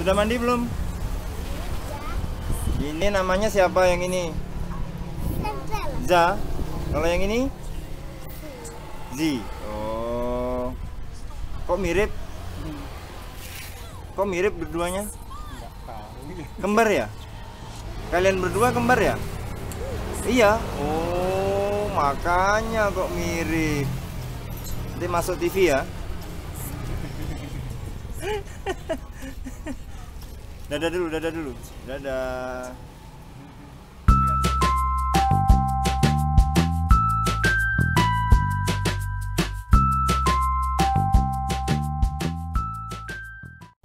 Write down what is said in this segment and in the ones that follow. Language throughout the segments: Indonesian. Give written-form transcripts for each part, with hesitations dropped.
Sudah mandi belum? Ini namanya siapa yang ini? Za. Kalau yang ini? Zi. Oh. Kok mirip? Kok mirip berduanya? Kembar ya? Kalian berdua kembar ya? Iya. Oh, makanya kok mirip. Nanti masuk TV ya. Dadah dulu, dadah dulu. Dadah.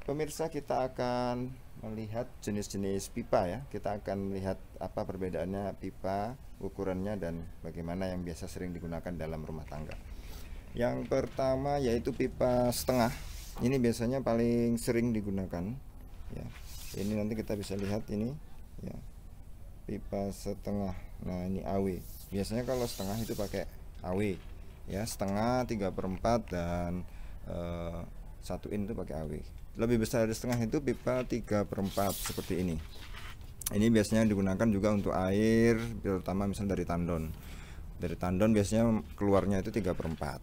Pemirsa, kita akan melihat jenis-jenis pipa ya. Kita akan melihat apa perbedaannya pipa, ukurannya, dan bagaimana yang biasa sering digunakan dalam rumah tangga. Yang pertama yaitu pipa setengah. Ini biasanya paling sering digunakan ya. Ini nanti kita bisa lihat ini ya, pipa setengah. Nah, ini AW. Biasanya kalau setengah itu pakai AW ya, setengah 3/4 dan 1 in itu pakai AW. Lebih besar dari setengah itu pipa 3/4 seperti ini. Ini biasanya digunakan juga untuk air, terutama misalnya dari tandon. Dari tandon biasanya keluarnya itu 3/4.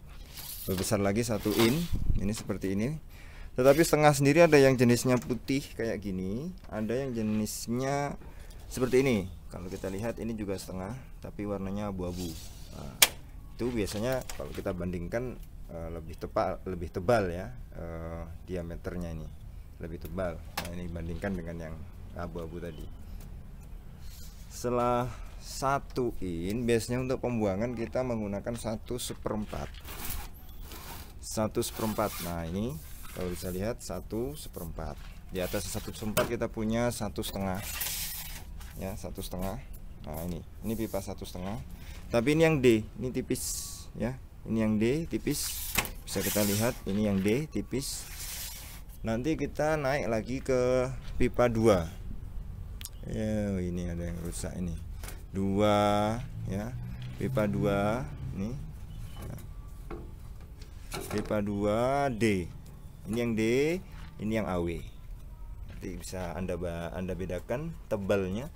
Lebih besar lagi 1 in, ini seperti ini. Tetapi setengah sendiri ada yang jenisnya putih kayak gini, ada yang jenisnya seperti ini. Kalau kita lihat ini juga setengah, tapi warnanya abu-abu. Nah, itu biasanya kalau kita bandingkan lebih tebal ya, diameternya ini lebih tebal. Nah, ini bandingkan dengan yang abu-abu tadi. Setelah 1 in, biasanya untuk pembuangan kita menggunakan 1/4. 1/4. Nah, ini kalau bisa lihat 1/4. Di atas 1/4 kita punya 1/2 ya, 1/2. Nah, ini pipa 1/2. Tapi ini yang D, ini tipis ya. Ini yang D tipis, bisa kita lihat ini yang D tipis. Nanti kita naik lagi ke pipa 2 ya. Ini ada yang rusak ini 2 ya, pipa 2 nih ya. Pipa 2 D, ini yang D, ini yang AW. Nanti bisa anda bedakan tebalnya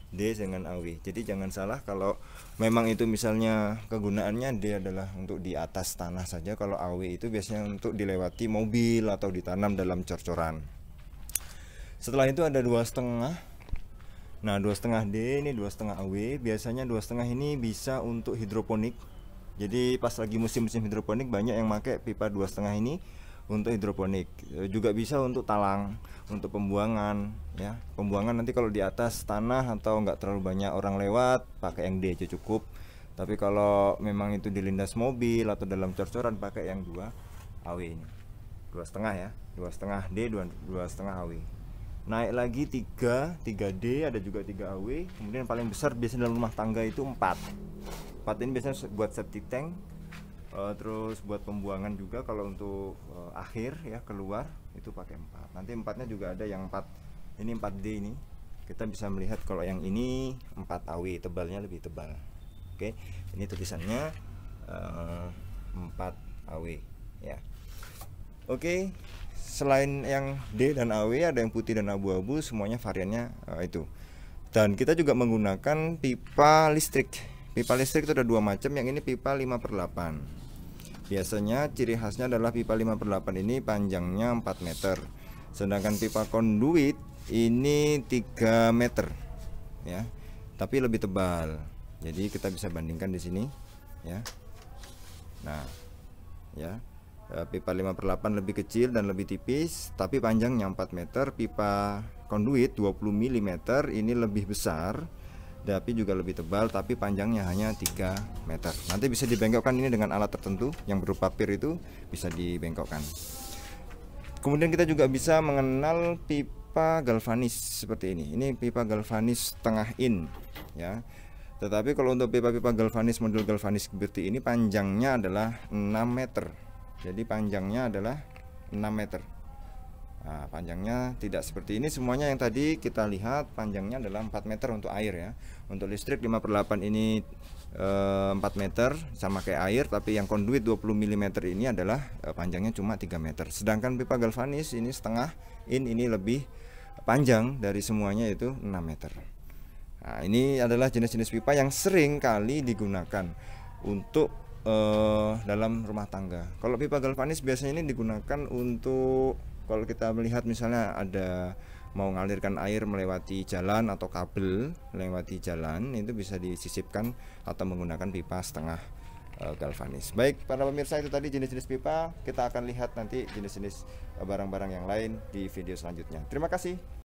D dengan AW. Jadi jangan salah kalau memang itu misalnya kegunaannya D adalah untuk di atas tanah saja, kalau AW itu biasanya untuk dilewati mobil atau ditanam dalam cor-coran. Setelah itu ada 2,5. Nah, 2,5 D, ini 2,5 AW. Biasanya 2,5 ini bisa untuk hidroponik. Jadi pas lagi musim-musim hidroponik banyak yang pakai pipa 2,5 ini untuk hidroponik. Juga bisa untuk talang, untuk pembuangan ya. Pembuangan nanti kalau di atas tanah atau enggak terlalu banyak orang lewat, pakai yang D aja cukup. Tapi kalau memang itu dilindas mobil atau dalam cor-coran, pakai yang 2 AW ini. 2,5 ya. 2,5 D, 2,5 AW. Naik lagi 3D, ada juga 3 AW. Kemudian paling besar biasanya dalam rumah tangga itu 4. 4 ini biasanya buat septic tank. Terus buat pembuangan juga, kalau untuk akhir ya keluar itu pakai 4. Nanti 4-nya juga ada yang 4. Ini 4D ini. Kita bisa melihat kalau yang ini 4 AW, tebalnya lebih tebal. Oke, ini tulisannya 4 AW ya. Oke, selain yang D dan AW ada yang putih dan abu-abu, semuanya variannya itu. Dan kita juga menggunakan pipa listrik. Pipa listrik itu ada 2 macam. Yang ini pipa 5/8. Biasanya ciri khasnya adalah pipa 5/8 ini panjangnya 4 meter. Sedangkan pipa konduit ini 3 meter ya, tapi lebih tebal. Jadi kita bisa bandingkan di sini ya. Nah, ya. Pipa 5/8 lebih kecil dan lebih tipis, tapi panjangnya 4 meter. Pipa konduit 20 mm ini lebih besar, tapi juga lebih tebal, tapi panjangnya hanya 3 meter. Nanti bisa dibengkokkan ini dengan alat tertentu yang berupa pir, itu bisa dibengkokkan. Kemudian kita juga bisa mengenal pipa galvanis seperti ini. Ini pipa galvanis setengah in ya. Tetapi kalau untuk pipa-pipa galvanis model galvanis seperti ini panjangnya adalah 6 meter. Jadi panjangnya adalah 6 meter. Nah, panjangnya tidak seperti ini semuanya. Yang tadi kita lihat panjangnya adalah 4 meter untuk air ya. Untuk listrik 5/8 ini 4 meter sama kayak air, tapi yang konduit 20 mm ini adalah panjangnya cuma 3 meter. Sedangkan pipa galvanis ini setengah in ini lebih panjang dari semuanya itu 6 meter. Nah, ini adalah jenis-jenis pipa yang sering kali digunakan untuk dalam rumah tangga. Kalau pipa galvanis biasanya ini digunakan untuk, kalau kita melihat misalnya ada mau mengalirkan air melewati jalan atau kabel melewati jalan, itu bisa disisipkan atau menggunakan pipa setengah galvanis. Baik para pemirsa, itu tadi jenis-jenis pipa. Kita akan lihat nanti jenis-jenis barang-barang yang lain di video selanjutnya. Terima kasih.